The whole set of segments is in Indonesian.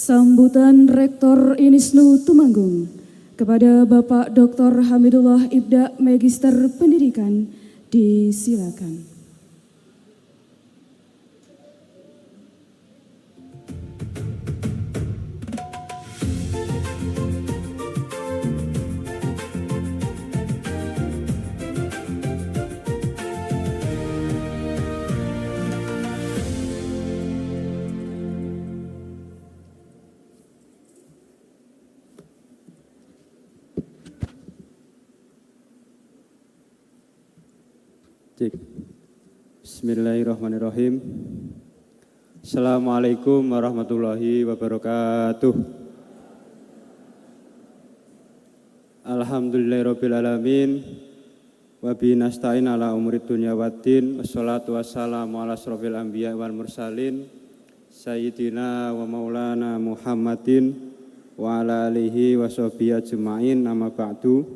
Sambutan Rektor Unisnu Tumanggung kepada Bapak Dr. Hamidullah Ibda Magister Pendidikan disilakan. Bismillahirrahmanirrahim. Assalamualaikum warahmatullahi wabarakatuh. Alhamdulillahirrabbilalamin. Wabihi nasta'in ala umurid dunya waddin. Wassalatu wassalamu ala asrofil anbiya wal mursalin Sayyidina wa maulana Muhammadin wa ala alihi wa sahbihi ajma'in. Amma ba'du.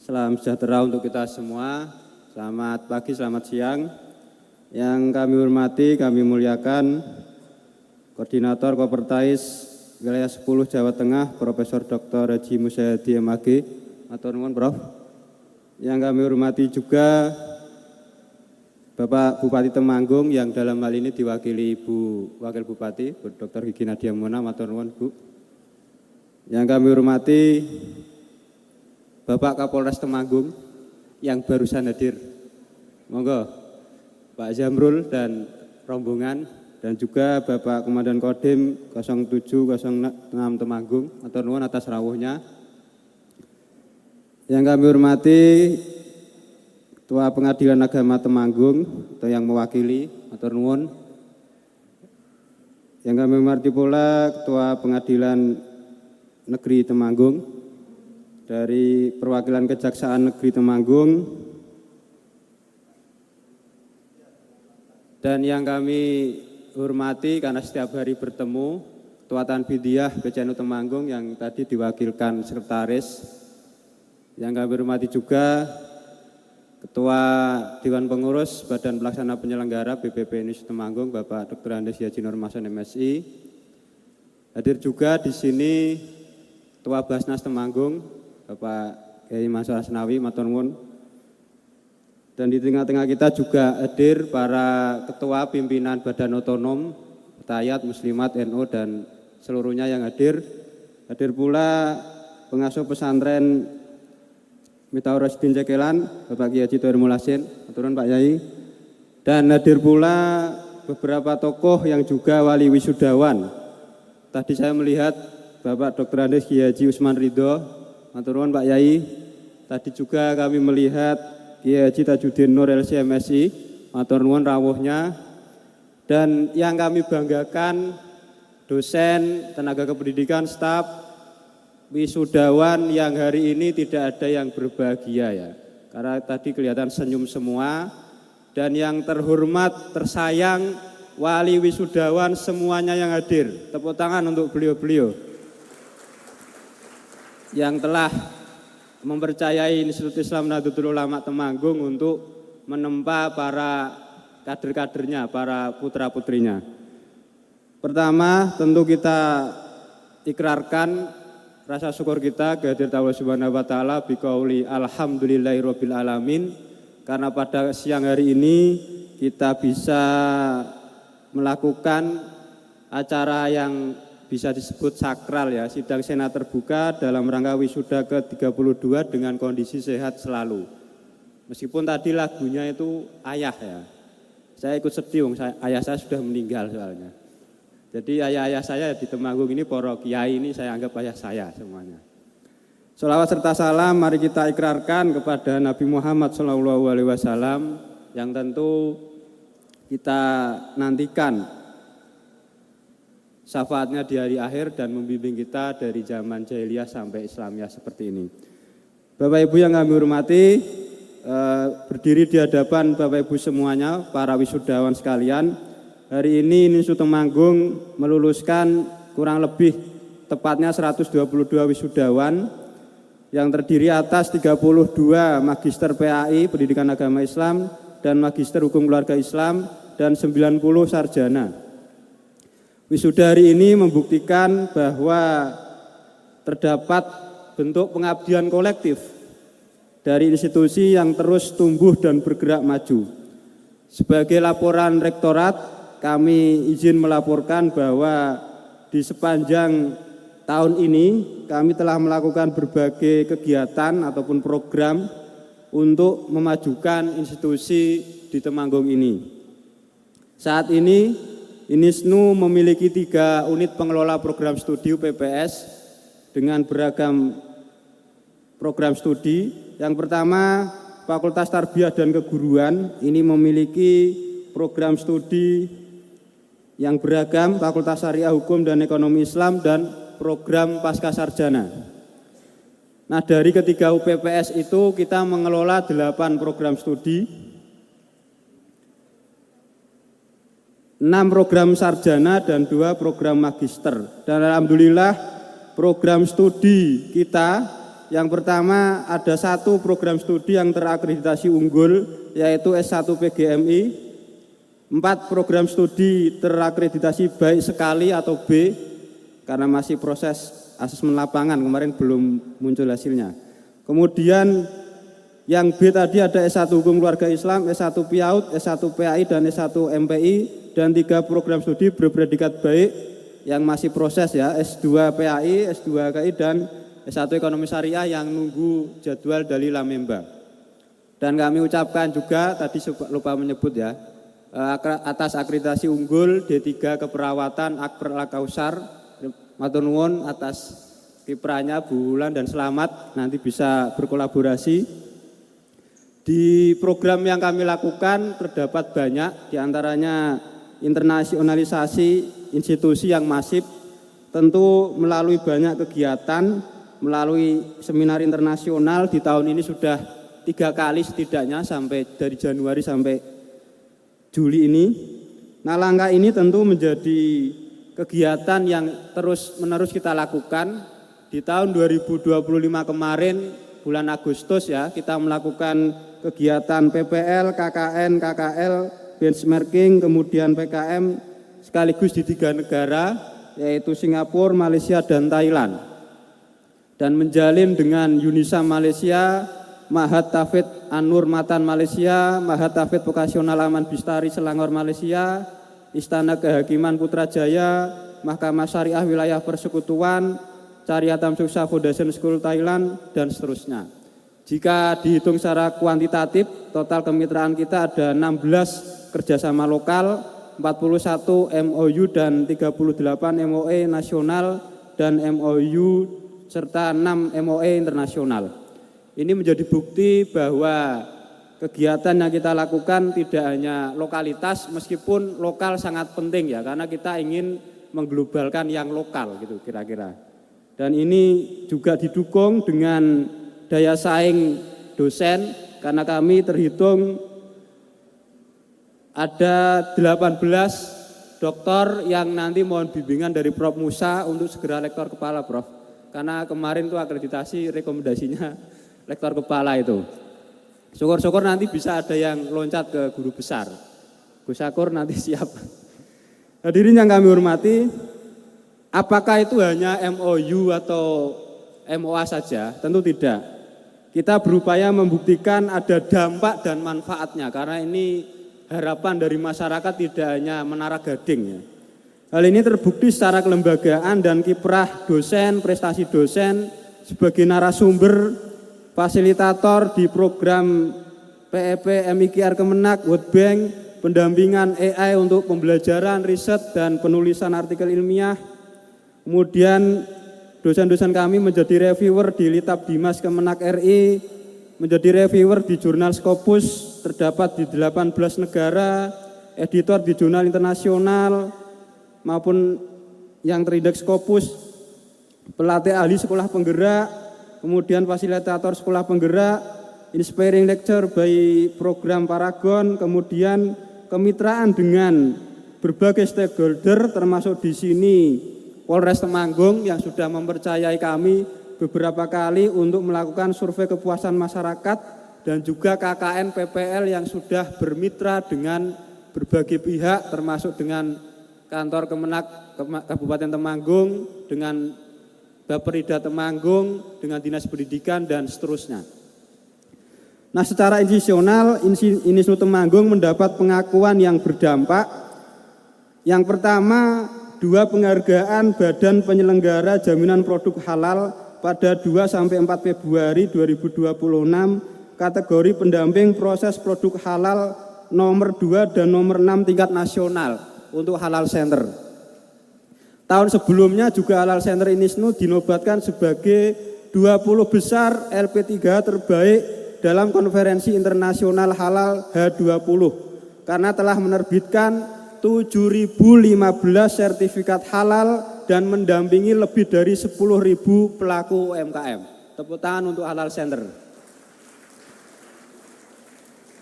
Salam sejahtera untuk kita semua. Selamat pagi, selamat siang. Yang kami hormati, kami muliakan Koordinator Kopertais Wilayah 10 Jawa Tengah, Profesor Dr. Haji Musyadi MAG. Matur nuwun, Prof. Yang kami hormati juga Bapak Bupati Temanggung yang dalam hal ini diwakili Ibu Wakil Bupati, Dr. Gigi Nadia Mona. Matur nuwun, Bu. Yang kami hormati Bapak Kapolres Temanggung yang barusan hadir, monggo Pak Zamrul dan rombongan, dan juga Bapak Komandan Kodim 0706 Temanggung, matur nuwun atas rawuhnya. Yang kami hormati Ketua Pengadilan Agama Temanggung atau yang mewakili, matur nuwun. Yang kami hormati pula Ketua Pengadilan Negeri Temanggung dari perwakilan Kejaksaan Negeri Temanggung, dan yang kami hormati karena setiap hari bertemu Ketua Tanbidiyah PCNU Temanggung yang tadi diwakilkan sekretaris. Yang kami hormati juga Ketua Dewan Pengurus Badan Pelaksana Penyelenggara BPP Unisnu Temanggung Bapak Dr. Andes Yaji Nurmason MSI. Hadir juga di sini Ketua Basnas Temanggung Bapak Kiai Mansur Asnawi, matur nuwun. Dan di tengah-tengah kita juga hadir para ketua pimpinan Badan Otonom, Petayat, Muslimat, NU dan seluruhnya yang hadir. Hadir pula pengasuh pesantren Mitaur Rasidin Cekelan, Bapak Kiai Haji Thohir Mulasin, matur nuwun Pak Yai. Dan hadir pula beberapa tokoh yang juga wali wisudawan. Tadi saya melihat Bapak Dr. Andes Kiai Haji Usman Ridho, matur nuwun Pak Yai. Tadi juga kami melihat Kiai Haji Tajuddin Nur LCMSI, matur nuwun rawuhnya. Dan yang kami banggakan dosen, tenaga kependidikan, staf, wisudawan yang hari ini tidak ada yang berbahagia ya. Karena tadi kelihatan senyum semua. Dan yang terhormat, tersayang, wali wisudawan semuanya yang hadir. Tepuk tangan untuk beliau-beliau yang telah mempercayai Institut Islam Nahdlatul Ulama Temanggung untuk menempa para kader-kadernya, para putra-putrinya. Pertama, tentu kita ikrarkan rasa syukur kita kehadirat Allah Subhanahu wa taala biqauli alhamdulillahirabbil alamin, karena pada siang hari ini kita bisa melakukan acara yang bisa disebut sakral ya, sidang senat terbuka dalam rangka wisuda ke-32 dengan kondisi sehat selalu. Meskipun tadi lagunya itu ayah ya, saya ikut sedih, ayah saya sudah meninggal soalnya. Jadi ayah-ayah saya di Temanggung ini, para kiai ini saya anggap ayah saya semuanya. Sholawat serta salam mari kita ikrarkan kepada Nabi Muhammad SAW yang tentu kita nantikan syafaatnya di hari akhir dan membimbing kita dari zaman jahiliyah sampai Islamiyah seperti ini. Bapak Ibu yang kami hormati, berdiri di hadapan Bapak Ibu semuanya, para wisudawan sekalian, hari ini Unisnu Temanggung meluluskan kurang lebih tepatnya 122 wisudawan yang terdiri atas 32 Magister PAI Pendidikan Agama Islam dan Magister Hukum Keluarga Islam dan 90 sarjana. Wisuda hari ini membuktikan bahwa terdapat bentuk pengabdian kolektif dari institusi yang terus tumbuh dan bergerak maju. Sebagai laporan rektorat, kami izin melaporkan bahwa di sepanjang tahun ini kami telah melakukan berbagai kegiatan ataupun program untuk memajukan institusi di Temanggung ini. Saat ini INISNU memiliki 3 unit pengelola program studi PPS dengan beragam program studi. Yang pertama, Fakultas Tarbiyah dan Keguruan ini memiliki program studi yang beragam, Fakultas Syariah Hukum dan Ekonomi Islam dan program Pascasarjana. Nah, dari ketiga UPPS itu kita mengelola 8 program studi, 6 program sarjana dan 2 program magister. Dan alhamdulillah program studi kita yang pertama ada 1 program studi yang terakreditasi unggul yaitu S1 PGMI, 4 program studi terakreditasi baik sekali atau B karena masih proses asesmen lapangan, kemarin belum muncul hasilnya. Kemudian yang B tadi ada S1 Hukum Keluarga Islam, S1 PIAUD, S1 PAI dan S1 MPI dan 3 program studi berpredikat baik yang masih proses ya, S2 PAI, S2 KI dan S1 Ekonomi Syariah yang nunggu jadwal dari Lamemba. Dan kami ucapkan juga, tadi lupa menyebut ya, atas akreditasi unggul D3 Keperawatan Akper Al-Kausar, matur nuwun atas kiprahnya Bu Wulan dan selamat nanti bisa berkolaborasi. Di program yang kami lakukan terdapat banyak, diantaranya internasionalisasi institusi yang masif, tentu melalui banyak kegiatan, melalui seminar internasional di tahun ini sudah 3 kali setidaknya sampai dari Januari sampai Juli ini. Nah, langkah ini tentu menjadi kegiatan yang terus-menerus kita lakukan. Di tahun 2025 kemarin, bulan Agustus ya, kita melakukan kegiatan PPL, KKN, KKL, benchmarking, kemudian PKM sekaligus di 3 negara, yaitu Singapura, Malaysia, dan Thailand. Dan menjalin dengan UNISA Malaysia, Mahat Tafid Anur Matan Malaysia, Mahat Tafid Vokasional Aman Bistari Selangor Malaysia, Istana Kehakiman Putrajaya, Mahkamah Syariah Wilayah Persekutuan, Cariatam Suksa Foundation School Thailand, dan seterusnya. Jika dihitung secara kuantitatif, total kemitraan kita ada 16 kerjasama lokal, 41 MOU dan 38 MOE nasional dan MOU serta 6 MOE internasional. Ini menjadi bukti bahwa kegiatan yang kita lakukan tidak hanya lokalitas, meskipun lokal sangat penting ya, karena kita ingin mengglobalkan yang lokal gitu kira-kira. Dan ini juga didukung dengan daya saing dosen, karena kami terhitung ada 18 doktor yang nanti mohon bimbingan dari Prof. Musa untuk segera lektor kepala, Prof. Karena kemarin tuh akreditasi rekomendasinya lektor kepala itu. Syukur-syukur nanti bisa ada yang loncat ke guru besar. Gus Syakur nanti siap. Hadirin yang kami hormati, apakah itu hanya MOU atau MOA saja? Tentu tidak. Kita berupaya membuktikan ada dampak dan manfaatnya, karena ini harapan dari masyarakat tidak hanya Menara Gading ya. Hal ini terbukti secara kelembagaan dan kiprah dosen, prestasi dosen sebagai narasumber, fasilitator di program PEP MIKR Kemenak, World Bank, pendampingan AI untuk pembelajaran, riset, dan penulisan artikel ilmiah. Kemudian dosen-dosen kami menjadi reviewer di Litab Dimas Kemenak RI, menjadi reviewer di jurnal Scopus, terdapat di 18 negara, editor di jurnal internasional, maupun yang terindeks Scopus, pelatih ahli sekolah penggerak, kemudian fasilitator sekolah penggerak, inspiring lecture by program Paragon, kemudian kemitraan dengan berbagai stakeholder termasuk di sini Polres Temanggung yang sudah mempercayai kami beberapa kali untuk melakukan survei kepuasan masyarakat, dan juga KKN PPL yang sudah bermitra dengan berbagai pihak termasuk dengan kantor Kemenak Kabupaten Temanggung, dengan Bapperida Temanggung, dengan Dinas Pendidikan, dan seterusnya. Nah, secara institusional, Inisnu Temanggung mendapat pengakuan yang berdampak. Yang pertama, 2 penghargaan Badan Penyelenggara Jaminan Produk Halal pada 2-4 Februari 2026, kategori pendamping proses produk halal nomor 2 dan nomor 6 tingkat nasional untuk Halal Center. Tahun sebelumnya juga Halal Center Inisnu dinobatkan sebagai 20 besar LP3 terbaik dalam konferensi internasional halal H20 karena telah menerbitkan 7.015 sertifikat halal dan mendampingi lebih dari 10.000 pelaku UMKM. Tepuk tangan untuk Halal Center.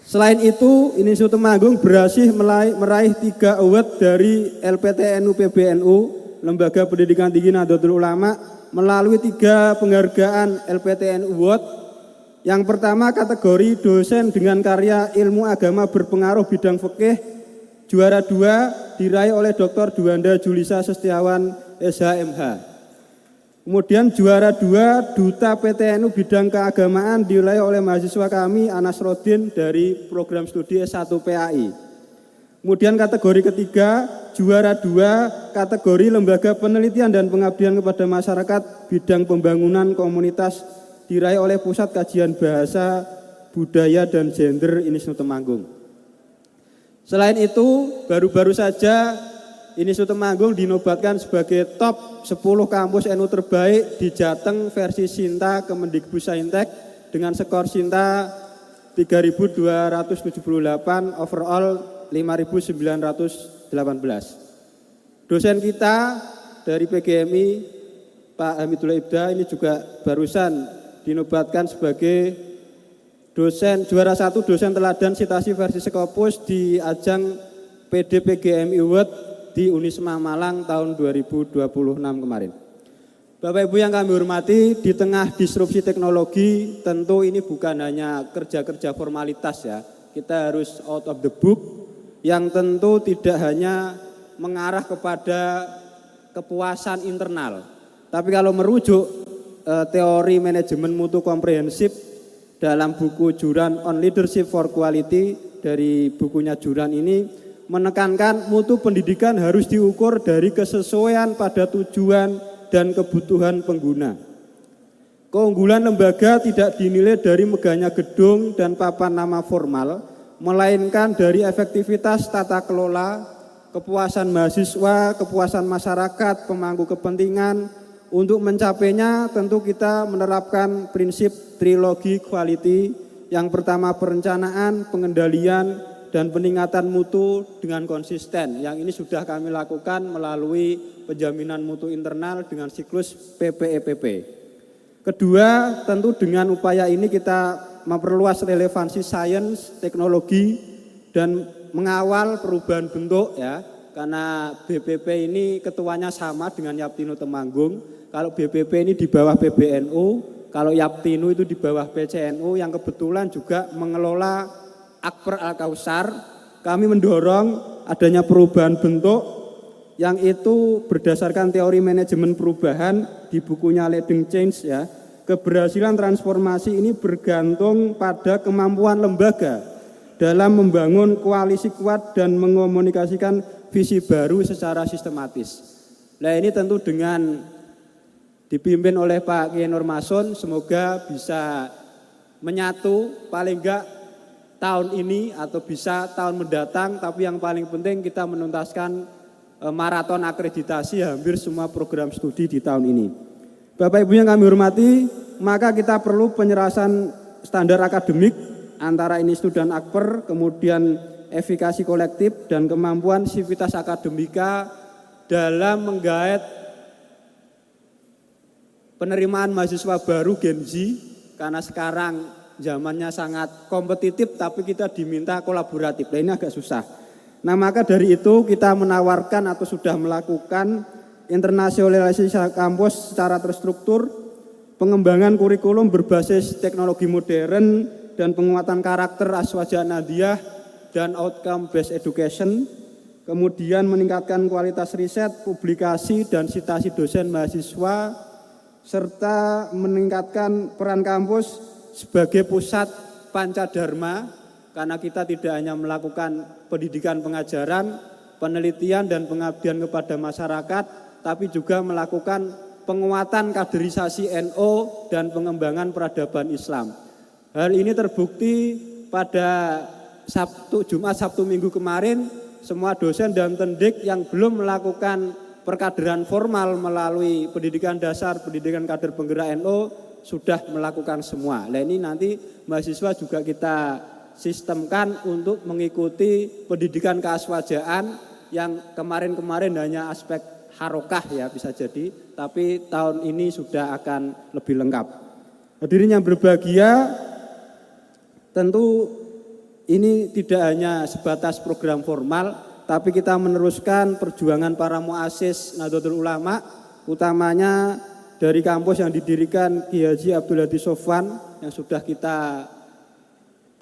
Selain itu, Inisnu Temanggung berhasil meraih 3 award dari LPTNU PBNU, Lembaga Pendidikan Tinggi Nahdlatul Ulama, melalui 3 penghargaan LPTNU Award. Yang pertama kategori dosen dengan karya ilmu agama berpengaruh bidang fikih, juara 2 diraih oleh Dr. Duanda Julisa Setiawan SHMH. Kemudian juara 2 Duta PTNU bidang keagamaan diraih oleh mahasiswa kami Anas Rodin dari program studi S1 PAI. Kemudian kategori ketiga juara 2 kategori lembaga penelitian dan pengabdian kepada masyarakat bidang pembangunan komunitas diraih oleh Pusat Kajian Bahasa, Budaya, dan Gender Inisnu Temanggung. Selain itu, baru-baru saja Inisnu Temanggung dinobatkan sebagai top 10 kampus NU terbaik di Jateng versi Sinta Kemendikbudsaintek dengan skor Sinta 3.278, overall 5.918. Dosen kita dari PGMI, Pak Hamidullah Ibda, ini juga barusan dinobatkan sebagai dosen juara 1 dosen teladan Citasi versi Sekopus di ajang PDPGMI Award di Unisma Malang tahun 2026 kemarin. Bapak Ibu yang kami hormati, di tengah disrupsi teknologi tentu ini bukan hanya kerja-kerja formalitas ya. Kita harus out of the book yang tentu tidak hanya mengarah kepada kepuasan internal. Tapi kalau merujuk teori manajemen mutu komprehensif dalam buku Juran on Leadership for Quality dari bukunya Juran ini menekankan mutu pendidikan harus diukur dari kesesuaian pada tujuan dan kebutuhan pengguna. Keunggulan lembaga tidak dinilai dari megahnya gedung dan papan nama formal, melainkan dari efektivitas tata kelola, kepuasan mahasiswa, kepuasan masyarakat, pemangku kepentingan. Untuk mencapainya tentu kita menerapkan prinsip trilogi quality. Yang pertama perencanaan, pengendalian, dan peningkatan mutu dengan konsisten. Yang ini sudah kami lakukan melalui penjaminan mutu internal dengan siklus PPEPP. Kedua, tentu dengan upaya ini kita memperluas relevansi sains, teknologi, dan mengawal perubahan bentuk ya. Karena BPP ini ketuanya sama dengan Yaptinu Temanggung. Kalau BPP ini di bawah PBNU, kalau Yaptinu itu di bawah PCNU yang kebetulan juga mengelola Akper Al-Kausar. Kami mendorong adanya perubahan bentuk yang itu berdasarkan teori manajemen perubahan di bukunya Leading Change ya. Keberhasilan transformasi ini bergantung pada kemampuan lembaga dalam membangun koalisi kuat dan mengomunikasikan visi baru secara sistematis. Nah ini tentu dengan dipimpin oleh Pak Kiai Nur Mason, semoga bisa menyatu paling enggak tahun ini atau bisa tahun mendatang, tapi yang paling penting kita menuntaskan maraton akreditasi hampir semua program studi di tahun ini. Bapak Ibu yang kami hormati, maka kita perlu penyerasan standar akademik antara Inisnu dan Akper, kemudian efikasi kolektif dan kemampuan sivitas akademika dalam menggait penerimaan mahasiswa baru Gen Z, karena sekarang zamannya sangat kompetitif tapi kita diminta kolaboratif. Nah ini agak susah. Nah maka dari itu kita menawarkan atau sudah melakukan internasionalisasi kampus secara terstruktur, pengembangan kurikulum berbasis teknologi modern dan penguatan karakter Aswaja Nadiyah dan outcome based education. kemudian meningkatkan kualitas riset, publikasi, dan citasi dosen mahasiswa, serta meningkatkan peran kampus sebagai pusat pancadharma, karena kita tidak hanya melakukan pendidikan pengajaran, penelitian, dan pengabdian kepada masyarakat, tapi juga melakukan penguatan kaderisasi NU dan pengembangan peradaban Islam. Hal ini terbukti pada Jumat, Sabtu, Minggu kemarin, semua dosen dan tendik yang belum melakukan perkaderan formal melalui pendidikan dasar, pendidikan kader penggerak NU sudah melakukan semua. Nah, ini nanti mahasiswa juga kita sistemkan untuk mengikuti pendidikan keaswajaan yang kemarin-kemarin hanya aspek harokah ya bisa jadi, tapi tahun ini sudah akan lebih lengkap. Hadirin yang berbahagia, tentu ini tidak hanya sebatas program formal, tapi kita meneruskan perjuangan para muassis Nahdlatul Ulama, utamanya dari kampus yang didirikan Kiai Haji Abdul Hadi Sofwan yang sudah kita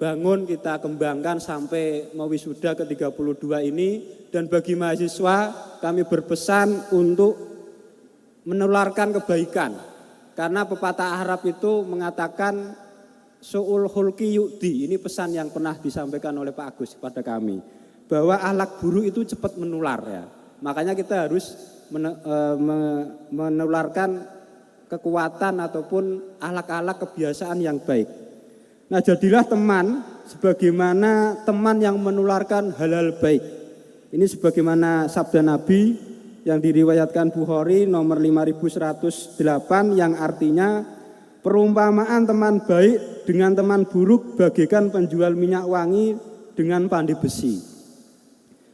bangun, kita kembangkan sampai mewisuda ke-32 ini. Dan bagi mahasiswa kami berpesan untuk menularkan kebaikan, karena pepatah Arab itu mengatakan su'ul hulki yu'di. Ini pesan yang pernah disampaikan oleh Pak Agus kepada kami, bahwa akhlak buruk itu cepat menular ya. Makanya kita harus menularkan kekuatan ataupun akhlak-akhlak kebiasaan yang baik. Nah, jadilah teman sebagaimana teman yang menularkan hal-hal baik. Ini sebagaimana sabda Nabi yang diriwayatkan Bukhari nomor 5108 yang artinya perumpamaan teman baik dengan teman buruk bagaikan penjual minyak wangi dengan pandai besi.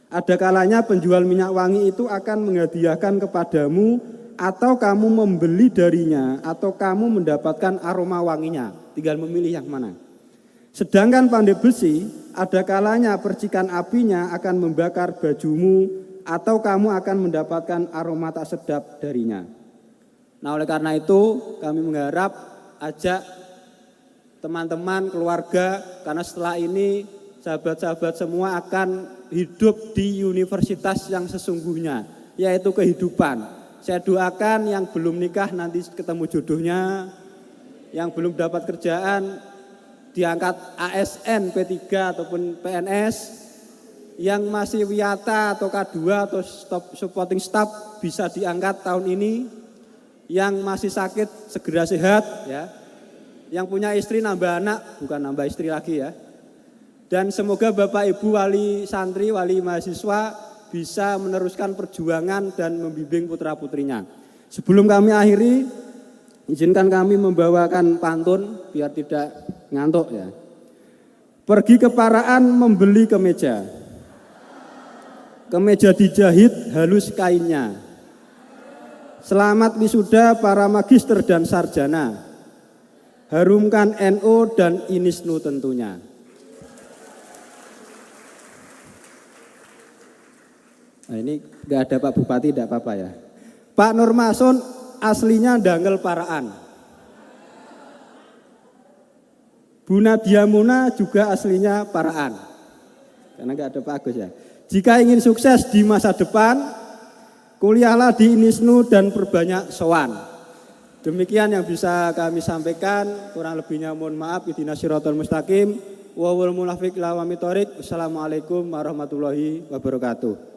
Ada kalanya penjual minyak wangi itu akan menghadiahkan kepadamu, atau kamu membeli darinya, atau kamu mendapatkan aroma wanginya. Tinggal memilih yang mana. Sedangkan pandai besi, ada kalanya percikan apinya akan membakar bajumu, atau kamu akan mendapatkan aroma tak sedap darinya. Nah, oleh karena itu kami mengharap ajak teman-teman, keluarga, karena setelah ini sahabat-sahabat semua akan hidup di universitas yang sesungguhnya, yaitu kehidupan. Saya doakan yang belum nikah nanti ketemu jodohnya, yang belum dapat kerjaan diangkat ASN, P3 ataupun PNS, yang masih wiyata atau K2 atau supporting staff bisa diangkat tahun ini, yang masih sakit segera sehat ya, yang punya istri nambah anak, bukan nambah istri lagi ya. Dan semoga Bapak Ibu wali santri, wali mahasiswa bisa meneruskan perjuangan dan membimbing putra-putrinya. Sebelum kami akhiri, izinkan kami membawakan pantun biar tidak ngantuk ya. Pergi ke Paraan membeli kemeja. Kemeja dijahit halus kainnya. Selamat wisuda para magister dan sarjana. Harumkan NU dan INISNU tentunya. Nah, ini nggak ada Pak Bupati, tidak apa-apa ya. Pak Nurmasun aslinya Dangel Paraan. Bu Nadia Muna juga aslinya Paraan. Karena nggak ada Pak Agus ya. Jika ingin sukses di masa depan, kuliahlah di INISNU dan perbanyak sowan. Demikian yang bisa kami sampaikan. Kurang lebihnya mohon maaf. Ihdinas siratal mustaqim. Wa wal munafiq la wa mitorik. Wassalamualaikum warahmatullahi wabarakatuh.